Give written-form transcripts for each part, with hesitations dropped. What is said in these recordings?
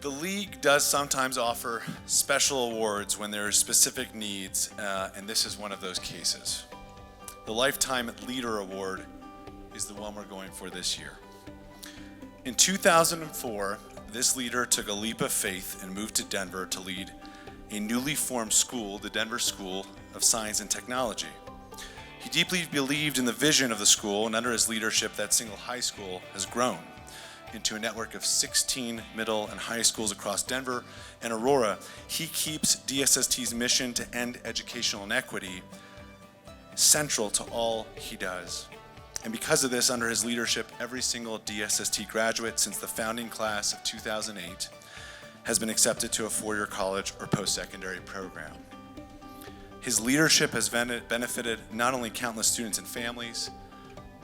The league does sometimes offer special awards when there are specific needs, and this is one of those cases. The Lifetime Leader Award is the one we're going for this year. In 2004, this leader took a leap of faith and moved to Denver to lead a newly formed school, the Denver School of Science and Technology. He deeply believed in the vision of the school, and under his leadership, that single high school has grown into a network of 16 middle and high schools across Denver and Aurora. He keeps DSST's mission to end educational inequity central to all he does. And because of this, under his leadership, every single DSST graduate since the founding class of 2008 has been accepted to a four-year college or post-secondary program. His leadership has benefited not only countless students and families,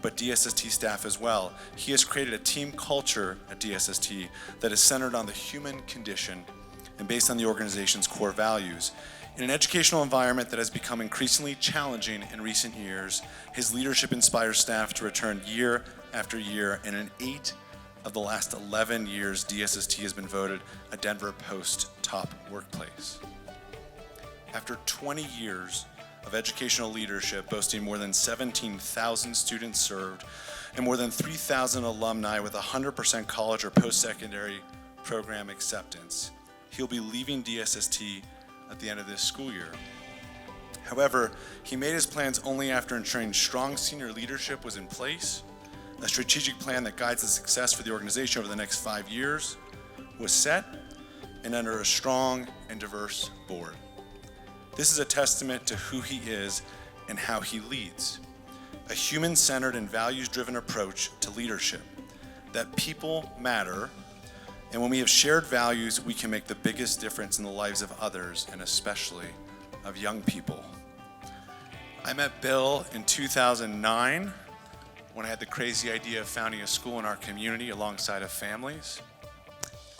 but DSST staff as well. He has created a team culture at DSST that is centered on the human condition and based on the organization's core values. In an educational environment that has become increasingly challenging in recent years, his leadership inspires staff to return year after year, and in 8 of the last 11 years, DSST has been voted a Denver Post top workplace. After 20 years of educational leadership, boasting more than 17,000 students served and more than 3,000 alumni with 100% college or post-secondary program acceptance, he'll be leaving DSST at the end of this school year. However, he made his plans only after ensuring strong senior leadership was in place, a strategic plan that guides the success for the organization over the next 5 years was set, and under a strong and diverse board. This is a testament to who he is and how he leads. A human-centered and values-driven approach to leadership, that people matter, and when we have shared values, we can make the biggest difference in the lives of others, and especially of young people. I met Bill in 2009 when I had the crazy idea of founding a school in our community alongside of families,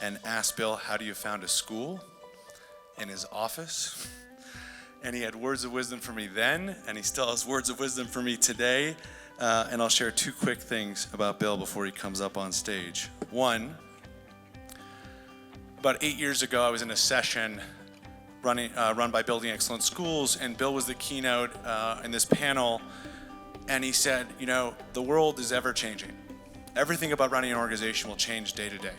and asked Bill, how do you found a school? In his office. And he had words of wisdom for me then, and he still has words of wisdom for me today. And I'll share 2 quick things about Bill before he comes up on stage. One, about 8 years ago, I was in a session run by Building Excellent Schools, and Bill was the keynote in this panel, and he said, you know, the world is ever changing. Everything about running an organization will change day to day,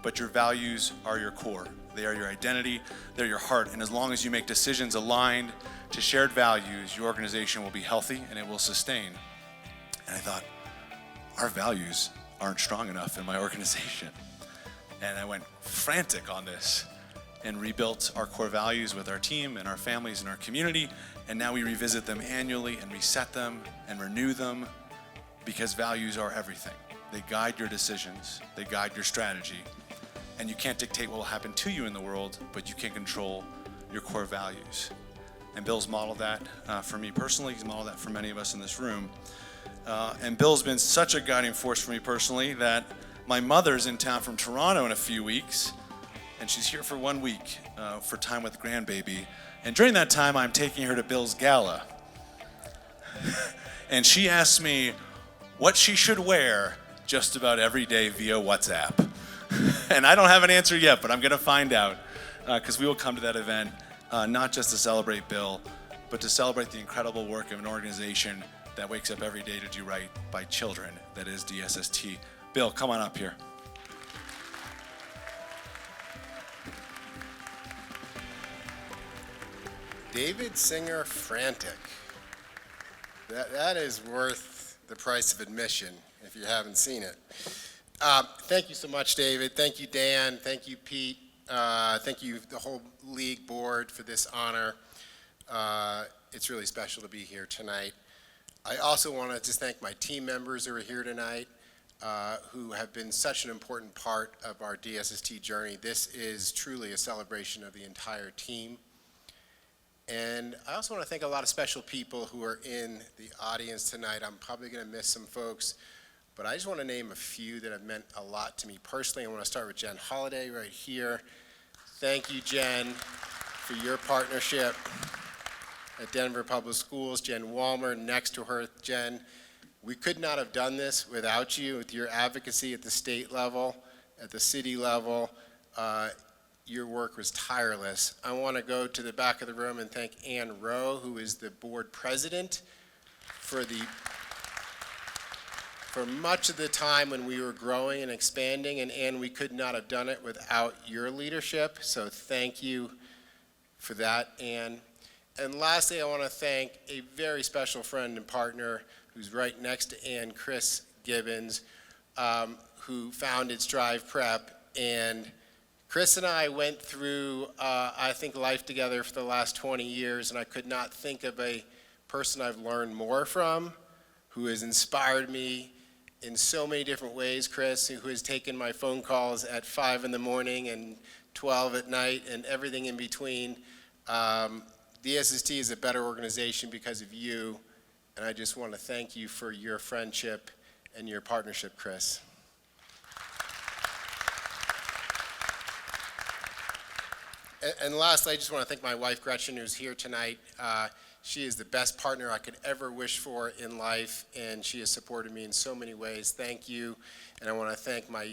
but your values are your core. They are your identity, they're your heart, and as long as you make decisions aligned to shared values, your organization will be healthy and it will sustain. And I thought, our values aren't strong enough in my organization. And I went frantic on this and rebuilt our core values with our team and our families and our community, and now we revisit them annually and reset them and renew them, because values are everything. They guide your decisions, they guide your strategy. And you can't dictate what will happen to you in the world, but you can control your core values. And Bill's modeled that for me personally. He's modeled that for many of us in this room. And Bill's been such a guiding force for me personally that my mother's in town from Toronto in a few weeks, and she's here for 1 week for time with grandbaby. And during that time, I'm taking her to Bill's gala. And she asked me what she should wear just about every day via WhatsApp. And I don't have an answer yet, but I'm going to find out, because we will come to that event not just to celebrate Bill, but to celebrate the incredible work of an organization that wakes up every day to do right by children, that is DSST. Bill, come on up here. David Singer Frantic. That is worth the price of admission if you haven't seen it. Thank you so much, David. Thank you, Dan. Thank you, Pete. Thank you, the whole league board, for this honor. It's really special to be here tonight. I also want to just thank my team members who are here tonight, who have been such an important part of our DSST journey. This is truly a celebration of the entire team. And I also want to thank a lot of special people who are in the audience tonight. I'm probably going to miss some folks, but I just want to name a few that have meant a lot to me personally. I want to start with Jen Holliday right here. Thank you, Jen, for your partnership at Denver Public Schools. Jen Walmer next to her. Jen, we could not have done this without you, with your advocacy at the state level, at the city level. your work was tireless. I want to go to the back of the room and thank Ann Rowe, who is the board president, for much of the time when we were growing and expanding, and Ann, we could not have done it without your leadership, so thank you for that, Ann. And lastly, I want to thank a very special friend and partner who's right next to Ann, Chris Gibbons, who founded Strive Prep. And Chris and I went through, I think, life together for the last 20 years, and I could not think of a person I've learned more from, who has inspired me in so many different ways, Chris, who has taken my phone calls at 5 in the morning and 12 at night and everything in between. DSST is a better organization because of you, and I just want to thank you for your friendship and your partnership, Chris. And lastly, I just want to thank my wife, Gretchen, who's here tonight. She is the best partner I could ever wish for in life, and she has supported me in so many ways. Thank you. And I want to thank my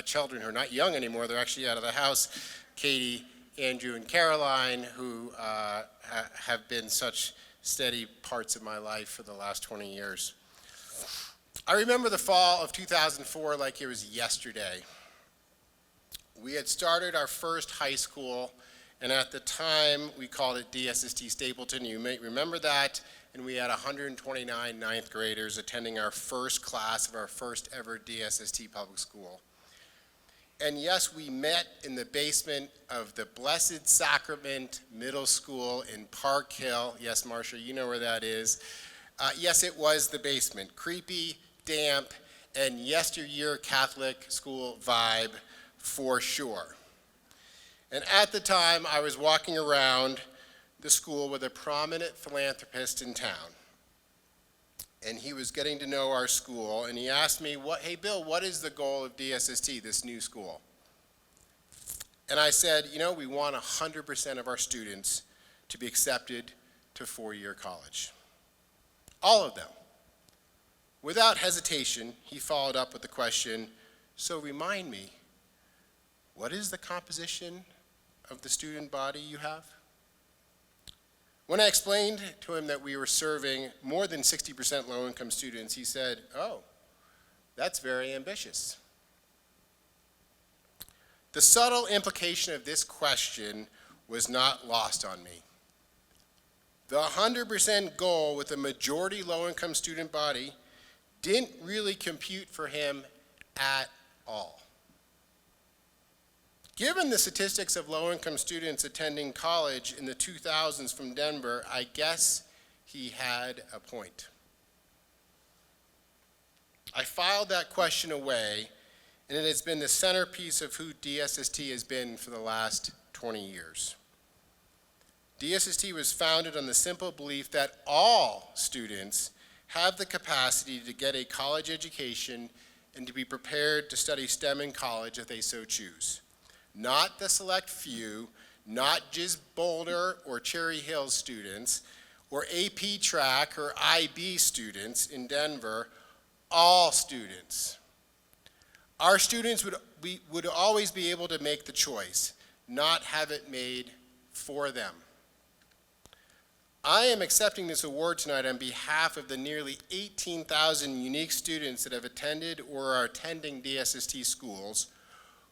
children who are not young anymore. They're actually out of the house, Katie, Andrew, and Caroline, who have been such steady parts of my life for the last 20 years. I remember the fall of 2004 like it was yesterday. We had started our first high school, and at the time we called it DSST Stapleton. You may remember that, and we had 129 ninth graders attending our first class of our first ever DSST public school. And yes, we met in the basement of the Blessed Sacrament Middle School in Park Hill. Yes, Marcia, you know where that is. Yes, it was the basement. Creepy, damp, and yesteryear Catholic school vibe for sure. And at the time, I was walking around the school with a prominent philanthropist in town. And he was getting to know our school, and he asked me, hey, Bill, what is the goal of DSST, this new school? And I said, we want 100% of our students to be accepted to four-year college. All of them. Without hesitation, he followed up with the question, so remind me, what is the composition of the student body you have? When I explained to him that we were serving more than 60% low-income students, he said, oh, that's very ambitious. The subtle implication of this question was not lost on me. The 100% goal with a majority low-income student body didn't really compute for him at all. Given the statistics of low-income students attending college in the 2000s from Denver, I guess he had a point. I filed that question away, and it has been the centerpiece of who DSST has been for the last 20 years. DSST was founded on the simple belief that all students have the capacity to get a college education and to be prepared to study STEM in college if they so choose. Not the select few, not just Boulder or Cherry Hill students, or AP Track or IB students in Denver, all students. Our students would always be able to make the choice, not have it made for them. I am accepting this award tonight on behalf of the nearly 18,000 unique students that have attended or are attending DSST schools,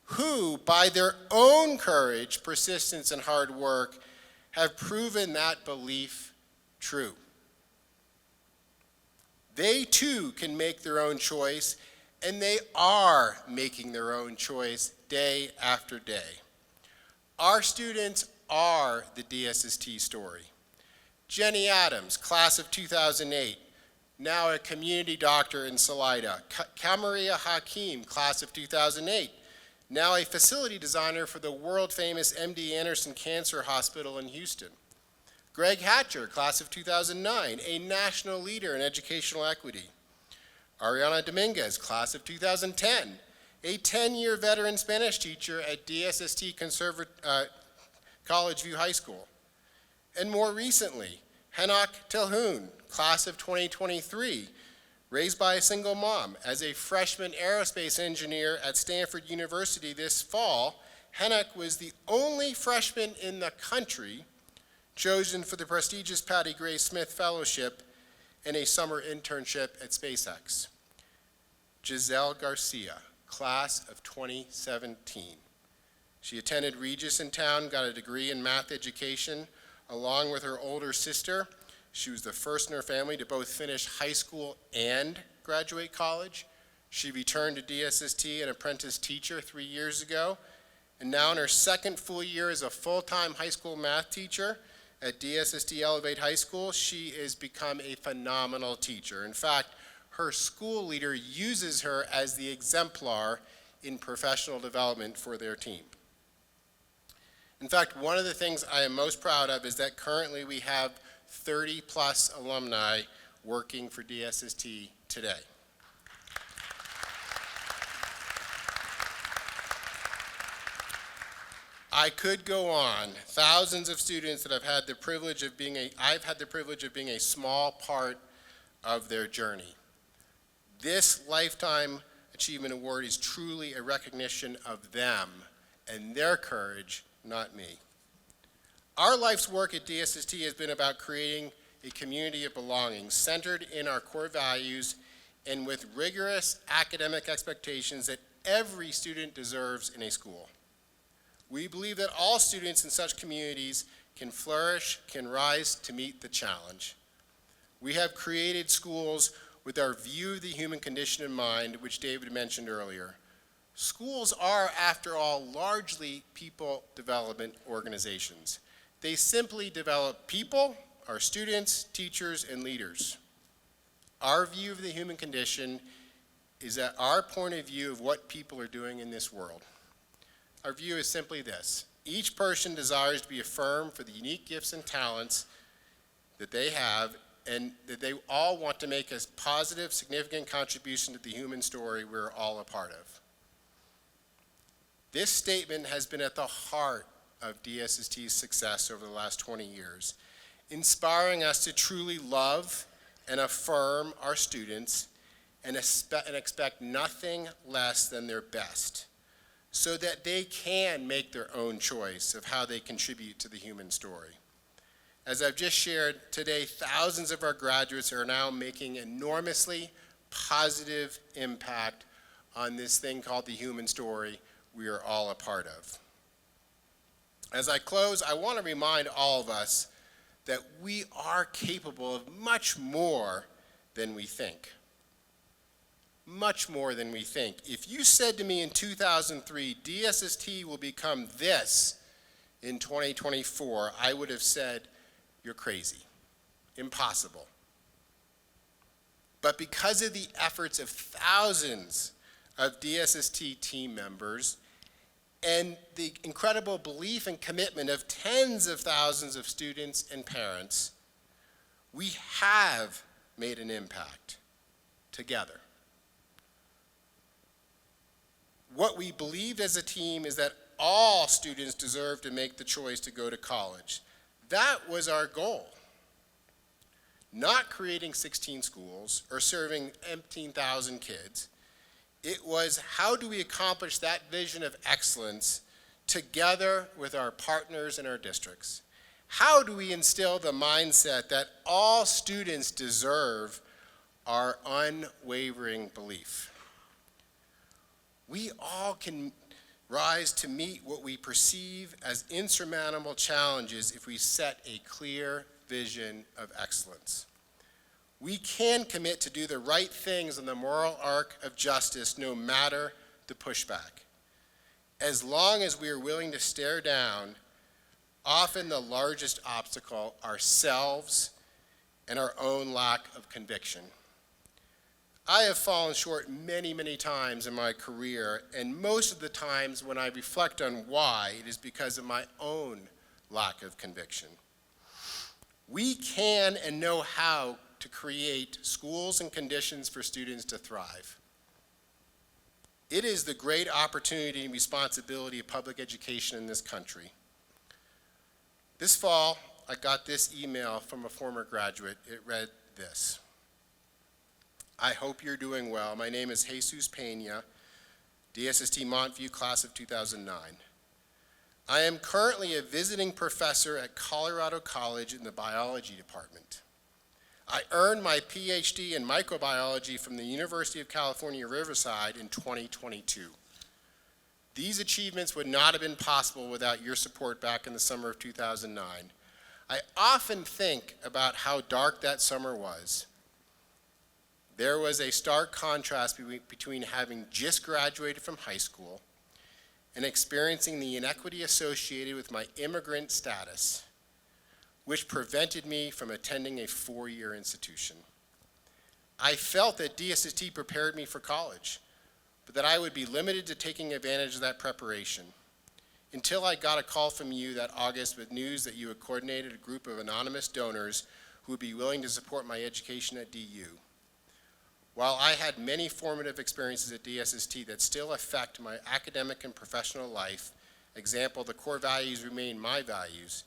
who, by their own courage, persistence, and hard work, have proven that belief true. They too can make their own choice, and they are making their own choice day after day. Our students are the DSST story. Jenny Adams, class of 2008, now a community doctor in Salida. Kamaria Hakim, class of 2008, now a facility designer for the world-famous MD Anderson Cancer Hospital in Houston. Greg Hatcher, class of 2009, a national leader in educational equity. Ariana Dominguez, class of 2010, a 10-year veteran Spanish teacher at DSST College View High School. And more recently, Henok Telhoun, class of 2023, raised by a single mom as a freshman aerospace engineer at Stanford University this fall, Hennock was the only freshman in the country chosen for the prestigious Patty Gray Smith Fellowship and a summer internship at SpaceX. Giselle Garcia, class of 2017. She attended Regis in town, got a degree in math education, along with her older sister. She was the first in her family to both finish high school and graduate college. She returned to DSST an apprentice teacher 3 years ago, and now in her second full year as a full-time high school math teacher at DSST Elevate High School, she has become a phenomenal teacher. In fact, her school leader uses her as the exemplar in professional development for their team. In fact, one of the things I am most proud of is that currently we have 30-plus alumni working for DSST today. I could go on. Thousands of students that I've had the privilege of being a small part of their journey. This Lifetime Achievement Award is truly a recognition of them and their courage, not me. Our life's work at DSST has been about creating a community of belonging centered in our core values and with rigorous academic expectations that every student deserves in a school. We believe that all students in such communities can flourish, can rise to meet the challenge. We have created schools with our view of the human condition in mind, which David mentioned earlier. Schools are, after all, largely people development organizations. They simply develop people, our students, teachers, and leaders. Our view of the human condition is at our point of view of what people are doing in this world. Our view is simply this: each person desires to be affirmed for the unique gifts and talents that they have, and that they all want to make a positive, significant contribution to the human story we're all a part of. This statement has been at the heart of DSST's success over the last 20 years, inspiring us to truly love and affirm our students and expect nothing less than their best, so that they can make their own choice of how they contribute to the human story. As I've just shared today, thousands of our graduates are now making enormously positive impact on this thing called the human story we are all a part of. As I close, I want to remind all of us that we are capable of much more than we think. Much more than we think. If you said to me in 2003, DSST will become this in 2024, I would have said, you're crazy, impossible. But because of the efforts of thousands of DSST team members and the incredible belief and commitment of tens of thousands of students and parents, we have made an impact together. What we believed as a team is that all students deserve to make the choice to go to college. That was our goal. Not creating 16 schools or serving 18,000 kids. It was, how do we accomplish that vision of excellence together with our partners in our districts? How do we instill the mindset that all students deserve our unwavering belief? We all can rise to meet what we perceive as insurmountable challenges if we set a clear vision of excellence. We can commit to do the right things on the moral arc of justice no matter the pushback, as long as we are willing to stare down often the largest obstacle, ourselves and our own lack of conviction. I have fallen short many, many times in my career, and most of the times when I reflect on why, it is because of my own lack of conviction. We can and know how to create schools and conditions for students to thrive. It is the great opportunity and responsibility of public education in this country. This fall, I got this email from a former graduate. It read this: I hope you're doing well. My name is Jesus Pena, DSST Montview, class of 2009. I am currently a visiting professor at Colorado College in the biology department. I earned my PhD in microbiology from the University of California, Riverside in 2022. These achievements would not have been possible without your support back in the summer of 2009. I often think about how dark that summer was. There was a stark contrast between having just graduated from high school and experiencing the inequity associated with my immigrant status, which prevented me from attending a four-year institution. I felt that DSST prepared me for college, but that I would be limited to taking advantage of that preparation, until I got a call from you that August with news that you had coordinated a group of anonymous donors who would be willing to support my education at DU. While I had many formative experiences at DSST that still affect my academic and professional life, example, the core values remain my values,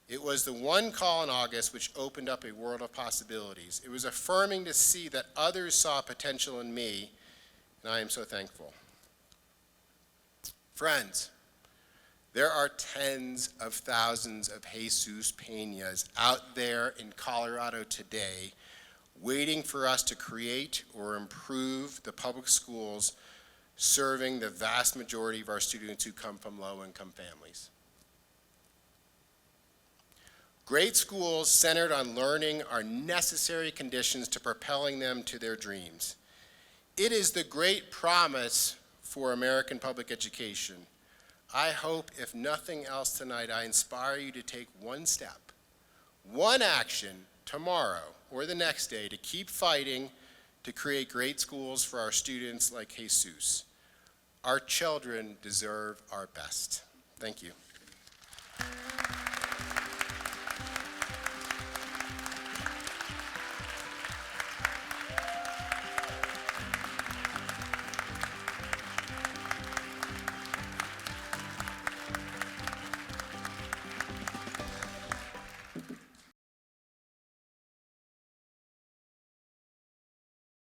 it was the one call in August which opened up a world of possibilities. It was affirming to see that others saw potential in me, and I am so thankful. Friends, there are tens of thousands of Jesus Peñas out there in Colorado today waiting for us to create or improve the public schools serving the vast majority of our students who come from low-income families. Great schools centered on learning are necessary conditions to propelling them to their dreams. It is the great promise for American public education. I hope, if nothing else tonight, I inspire you to take one step, one action tomorrow or the next day to keep fighting to create great schools for our students like Jesus. Our children deserve our best. Thank you.